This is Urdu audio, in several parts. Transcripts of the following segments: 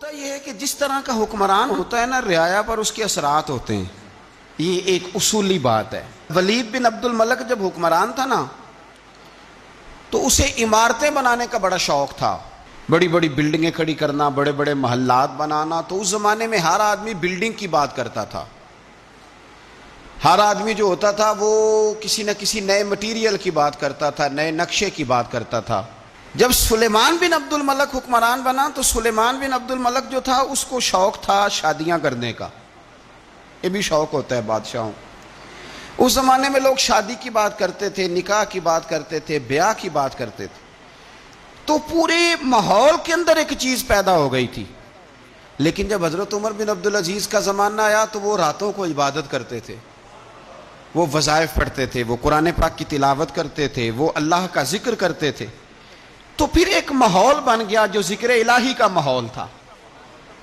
ہوتا یہ ہے کہ جس طرح کا حکمران ہوتا ہے نا، رعایا پر اس کے اثرات ہوتے ہیں. یہ ایک اصولی بات ہے. ولید بن عبد الملک جب حکمران تھا نا، تو اسے عمارتیں بنانے کا بڑا شوق تھا، بڑی بڑی بلڈنگیں کھڑی کرنا، بڑے بڑے محلات بنانا. تو اس زمانے میں ہر آدمی بلڈنگ کی بات کرتا تھا. ہر آدمی جو ہوتا تھا وہ کسی نہ کسی نئے مٹیریل کی بات کرتا تھا، نئے نقشے کی بات کرتا تھا. جب سلیمان بن عبد الملک حکمران بنا تو سلیمان بن عبد الملک جو تھا اس کو شوق تھا شادیاں کرنے کا. یہ بھی شوق ہوتا ہے بادشاہوں. اس زمانے میں لوگ شادی کی بات کرتے تھے، نکاح کی بات کرتے تھے، بیاہ کی بات کرتے تھے. تو پورے ماحول کے اندر ایک چیز پیدا ہو گئی تھی. لیکن جب حضرت عمر بن عبدالعزیز کا زمانہ آیا تو وہ راتوں کو عبادت کرتے تھے، وہ وظائف پڑھتے تھے، وہ قرآن پاک کی تلاوت کرتے تھے، وہ اللہ کا ذکر کرتے تھے. تو پھر ایک ماحول بن گیا جو ذکر الہی کا ماحول تھا،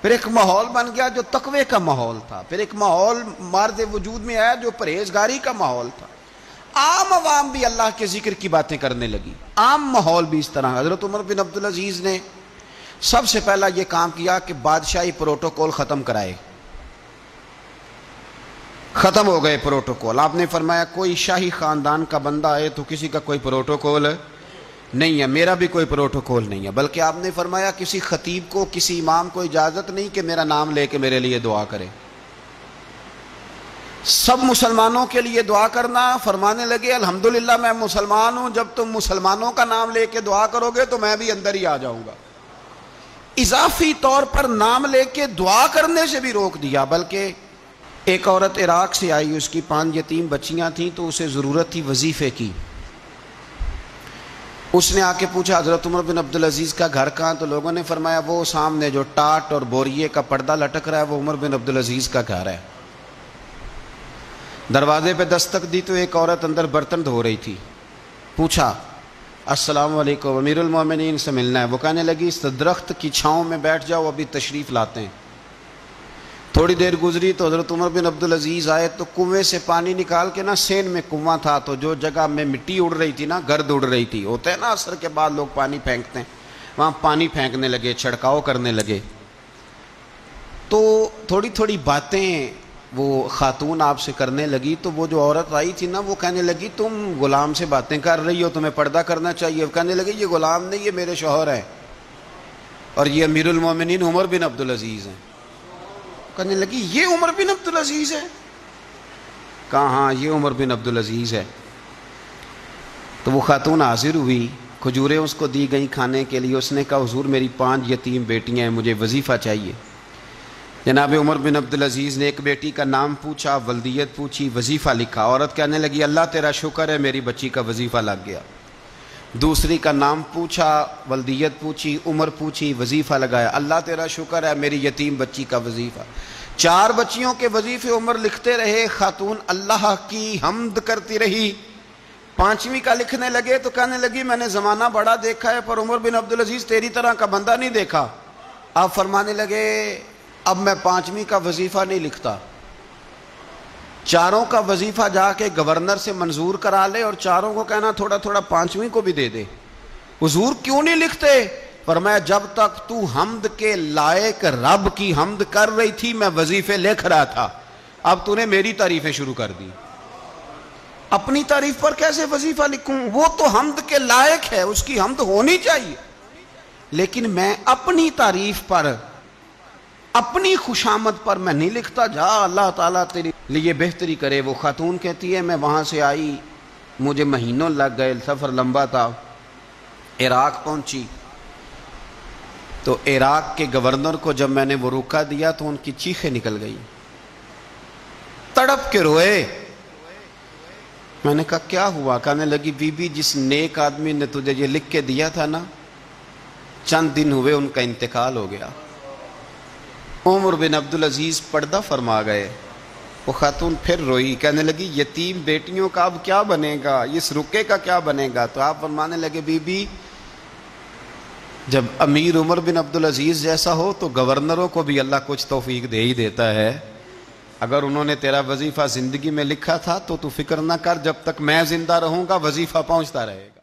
پھر ایک ماحول بن گیا جو تقوی کا ماحول تھا، پھر ایک ماحول مارد وجود میں آیا جو پرہیزگاری کا ماحول تھا. عام عوام بھی اللہ کے ذکر کی باتیں کرنے لگی، عام ماحول بھی اس طرح. حضرت عمر بن عبدالعزیز نے سب سے پہلا یہ کام کیا کہ بادشاہی پروٹوکول ختم کرائے. ختم ہو گئے پروٹوکول. آپ نے فرمایا کوئی شاہی خاندان کا بندہ آئے تو کسی کا کوئی پروٹوکول نہیں ہے، میرا بھی کوئی پروٹوکول نہیں ہے. بلکہ آپ نے فرمایا کسی خطیب کو، کسی امام کو اجازت نہیں کہ میرا نام لے کے میرے لیے دعا کرے. سب مسلمانوں کے لیے دعا کرنا. فرمانے لگے الحمدللہ میں مسلمان ہوں، جب تم مسلمانوں کا نام لے کے دعا کرو گے تو میں بھی اندر ہی آ جاؤں گا. اضافی طور پر نام لے کے دعا کرنے سے بھی روک دیا. بلکہ ایک عورت عراق سے آئی، اس کی 5 یتیم بچیاں تھیں تو اسے ضرورت تھی وظیفے کی. اس نے آ کے پوچھا حضرت عمر بن عبدالعزیز کا گھر کہاں؟ تو لوگوں نے فرمایا وہ سامنے جو ٹاٹ اور بوریے کا پردہ لٹک رہا ہے وہ عمر بن عبدالعزیز کا گھر ہے. دروازے پہ دستک دی تو ایک عورت اندر برتن دھو رہی تھی. پوچھا السلام علیکم، امیر المومنین سے ملنا ہے. وہ کہنے لگی اس درخت کی چھاؤں میں بیٹھ جاؤ، ابھی تشریف لاتے ہیں. تھوڑی دیر گزری تو حضرت عمر بن عبدالعزیز آئے تو کنویں سے پانی نکال کے نا، سین میں کنواں تھا تو جو جگہ میں مٹی اڑ رہی تھی نا، گرد اڑ رہی تھی، ہوتا ہے نا عصر کے بعد لوگ پانی پھینکتے ہیں، وہاں پانی پھینکنے لگے، چھڑکاؤ کرنے لگے. تو تھوڑی تھوڑی باتیں وہ خاتون آپ سے کرنے لگی. تو وہ جو عورت آئی تھی نا وہ کہنے لگی تم غلام سے باتیں کر رہی ہو، تمہیں پردہ کرنا چاہیے. وہ کہنے لگی یہ غلام نہیں، یہ میرے شوہر ہیں اور یہ امیر المومنین عمر بن عبدالعزیز ہیں. کہنے لگی یہ عمر بن عبدالعزیز ہے؟ کہا ہاں یہ عمر بن عبدالعزیز ہے. تو وہ خاتون حاضر ہوئی، کھجوریں اس کو دی گئیں کھانے کے لیے. اس نے کہا حضور میری 5 یتیم بیٹیاں ہیں، مجھے وظیفہ چاہیے. جناب عمر بن عبدالعزیز نے ایک بیٹی کا نام پوچھا، ولدیت پوچھی، وظیفہ لکھا. عورت کہنے لگی اللہ تیرا شکر ہے میری بچی کا وظیفہ لگ گیا. دوسری کا نام پوچھا، ولدیت پوچھی، عمر پوچھی، وظیفہ لگایا. اللہ تیرا شکر ہے میری یتیم بچی کا وظیفہ. 4 بچیوں کے وظیفے عمر لکھتے رہے. خاتون اللہ کی حمد کرتی رہی. 5ویں کا لکھنے لگے تو کہنے لگی میں نے زمانہ بڑا دیکھا ہے پر عمر بن عبدالعزیز تیری طرح کا بندہ نہیں دیکھا. آپ فرمانے لگے اب میں 5ویں کا وظیفہ نہیں لکھتا، 4 کا وظیفہ جا کے گورنر سے منظور کرا لے اور 4 کو کہنا تھوڑا تھوڑا 5ویں کو بھی دے دے. حضور کیوں نہیں لکھتے؟ فرمایا جب تک تو حمد کے لائق رب کی حمد کر رہی تھی میں وظیفے لکھ رہا تھا، اب تو نے میری تعریفیں شروع کر دی. اپنی تعریف پر کیسے وظیفہ لکھوں؟ وہ تو حمد کے لائق ہے، اس کی حمد ہونی چاہیے. لیکن میں اپنی تعریف پر، اپنی خوشامد پر میں نہیں لکھتا. جا اللہ تعالیٰ تیری لیے بہتری کرے. وہ خاتون کہتی ہے میں وہاں سے آئی، مجھے مہینوں لگ گئے، سفر لمبا تھا. عراق پہنچی تو عراق کے گورنر کو جب میں نے وہ روکا دیا تو ان کی چیخیں نکل گئی، تڑپ کے روئے. میں نے کہا کیا ہوا؟ کہنے لگی بی بی جس نیک آدمی نے تجھے یہ لکھ کے دیا تھا نا، چند دن ہوئے ان کا انتقال ہو گیا. عمر بن عبدالعزیز پردہ فرما گئے. وہ خاتون پھر روئی، کہنے لگی یتیم بیٹیوں کا اب کیا بنے گا، اس رکے کا کیا بنے گا؟ تو آپ فرمانے لگے بی بی جب امیر عمر بن عبدالعزیز جیسا ہو تو گورنروں کو بھی اللہ کچھ توفیق دے ہی دیتا ہے. اگر انہوں نے تیرا وظیفہ زندگی میں لکھا تھا تو فکر نہ کر، جب تک میں زندہ رہوں گا وظیفہ پہنچتا رہے گا.